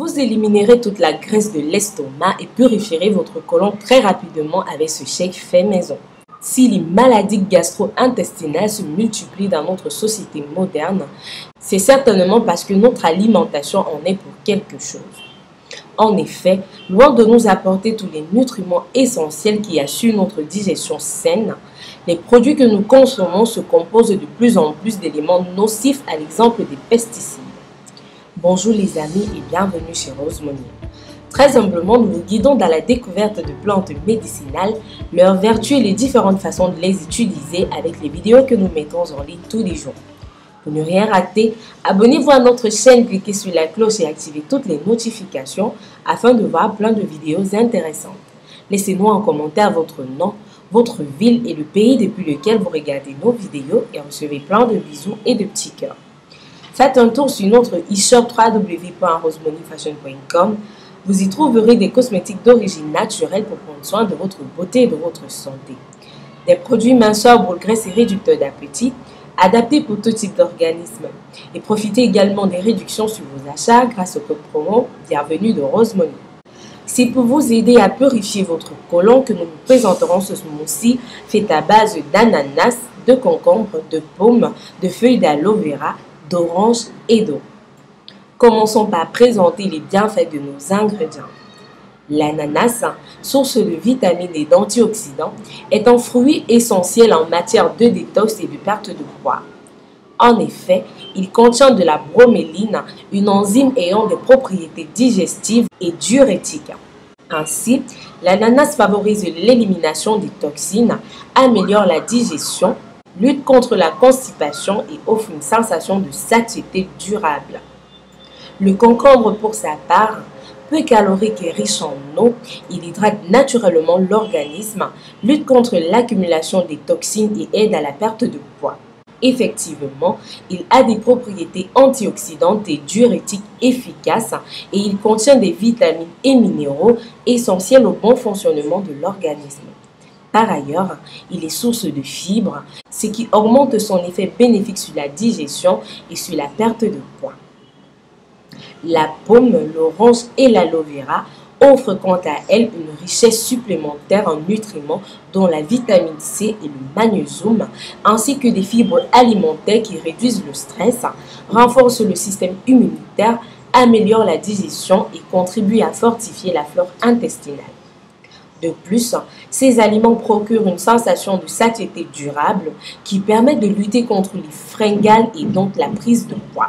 Vous éliminerez toute la graisse de l'estomac et purifierez votre côlon très rapidement avec ce shake fait maison. Si les maladies gastro-intestinales se multiplient dans notre société moderne, c'est certainement parce que notre alimentation en est pour quelque chose. En effet, loin de nous apporter tous les nutriments essentiels qui assurent notre digestion saine, les produits que nous consommons se composent de plus en plus d'éléments nocifs à l'exemple des pesticides. Bonjour les amis et bienvenue chez Rose Money. Très humblement, nous vous guidons dans la découverte de plantes médicinales, leurs vertus et les différentes façons de les utiliser avec les vidéos que nous mettons en ligne tous les jours. Pour ne rien rater, abonnez-vous à notre chaîne, cliquez sur la cloche et activez toutes les notifications afin de voir plein de vidéos intéressantes. Laissez-nous en commentaire votre nom, votre ville et le pays depuis lequel vous regardez nos vidéos et recevez plein de bisous et de petits cœurs. Faites un tour sur notre e-shop www.rosemoneyfashion.com. Vous y trouverez des cosmétiques d'origine naturelle pour prendre soin de votre beauté et de votre santé. Des produits minceurs, brûle graisse et réducteurs d'appétit, adaptés pour tout type d'organisme. Et profitez également des réductions sur vos achats grâce au code promo Bienvenue de Rose Money. C'est pour vous aider à purifier votre côlon que nous vous présenterons ce smoothie fait à base d'ananas, de concombre, de paume, de feuilles d'aloe vera, d'orange et d'eau. Commençons par présenter les bienfaits de nos ingrédients. L'ananas, source de vitamines et d'antioxydants, est un fruit essentiel en matière de détox et de perte de poids. En effet, il contient de la broméline, une enzyme ayant des propriétés digestives et diurétiques. Ainsi, l'ananas favorise l'élimination des toxines, améliore la digestion, lutte contre la constipation et offre une sensation de satiété durable. Le concombre, pour sa part, peu calorique et riche en eau, il hydrate naturellement l'organisme, lutte contre l'accumulation des toxines et aide à la perte de poids. Effectivement, il a des propriétés antioxydantes et diurétiques efficaces et il contient des vitamines et minéraux essentiels au bon fonctionnement de l'organisme. Par ailleurs, il est source de fibres, ce qui augmente son effet bénéfique sur la digestion et sur la perte de poids. La paume, l'orange et l'aloe vera offrent quant à elles une richesse supplémentaire en nutriments dont la vitamine C et le magnésium, ainsi que des fibres alimentaires qui réduisent le stress, renforcent le système immunitaire, améliorent la digestion et contribuent à fortifier la flore intestinale. De plus, ces aliments procurent une sensation de satiété durable qui permet de lutter contre les fringales et donc la prise de poids.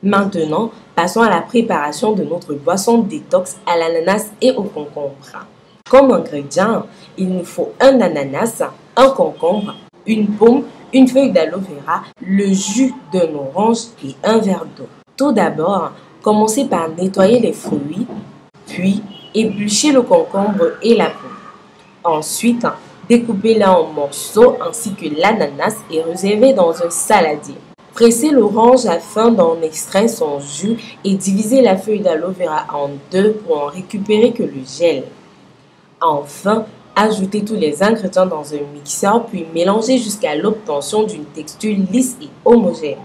Maintenant, passons à la préparation de notre boisson détox à l'ananas et au concombre. Comme ingrédients, il nous faut un ananas, un concombre, une paume, une feuille d'aloe vera, le jus d'un orange et un verre d'eau. Tout d'abord, commencez par nettoyer les fruits, puis épluchez le concombre et la paume. Ensuite, découpez-les en morceaux ainsi que l'ananas et réservez dans un saladier. Pressez l'orange afin d'en extraire son jus et divisez la feuille d'aloe vera en deux pour en récupérer que le gel. Enfin, ajoutez tous les ingrédients dans un mixeur puis mélangez jusqu'à l'obtention d'une texture lisse et homogène.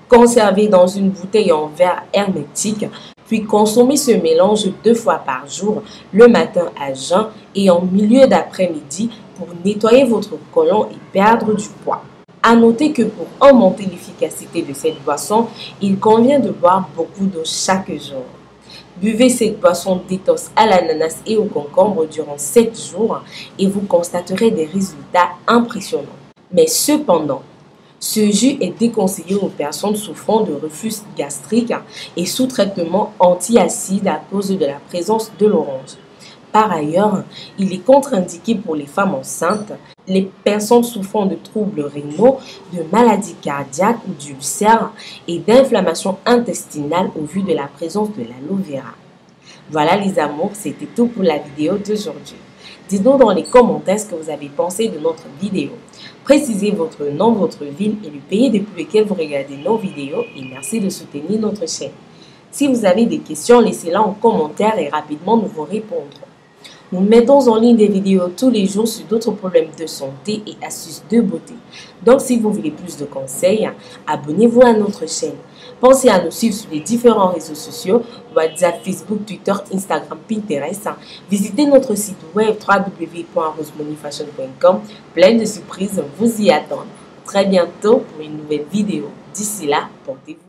Conservez dans une bouteille en verre hermétique, puis consommez ce mélange 2 fois par jour, le matin à jeun et en milieu d'après-midi pour nettoyer votre côlon et perdre du poids. À noter que pour augmenter l'efficacité de cette boisson, il convient de boire beaucoup d'eau chaque jour. Buvez cette boisson détox à l'ananas et au concombre durant 7 jours et vous constaterez des résultats impressionnants. Mais cependant, ce jus est déconseillé aux personnes souffrant de reflux gastrique et sous traitement antiacide à cause de la présence de l'orange. Par ailleurs, il est contre-indiqué pour les femmes enceintes, les personnes souffrant de troubles rénaux, de maladies cardiaques ou d'ulcères et d'inflammation intestinale au vu de la présence de l'aloe vera. Voilà les amours, c'était tout pour la vidéo d'aujourd'hui. Dites-nous dans les commentaires ce que vous avez pensé de notre vidéo. Précisez votre nom, votre ville et le pays depuis lequel vous regardez nos vidéos et merci de soutenir notre chaîne. Si vous avez des questions, laissez-les en commentaire et rapidement nous vous répondrons. Nous mettons en ligne des vidéos tous les jours sur d'autres problèmes de santé et astuces de beauté. Donc, si vous voulez plus de conseils, abonnez-vous à notre chaîne. Pensez à nous suivre sur les différents réseaux sociaux, WhatsApp, Facebook, Twitter, Instagram, Pinterest. Visitez notre site web www.rosemoneyfashion.com. Plein de surprises vous y attendent. Très bientôt pour une nouvelle vidéo. D'ici là, portez-vous.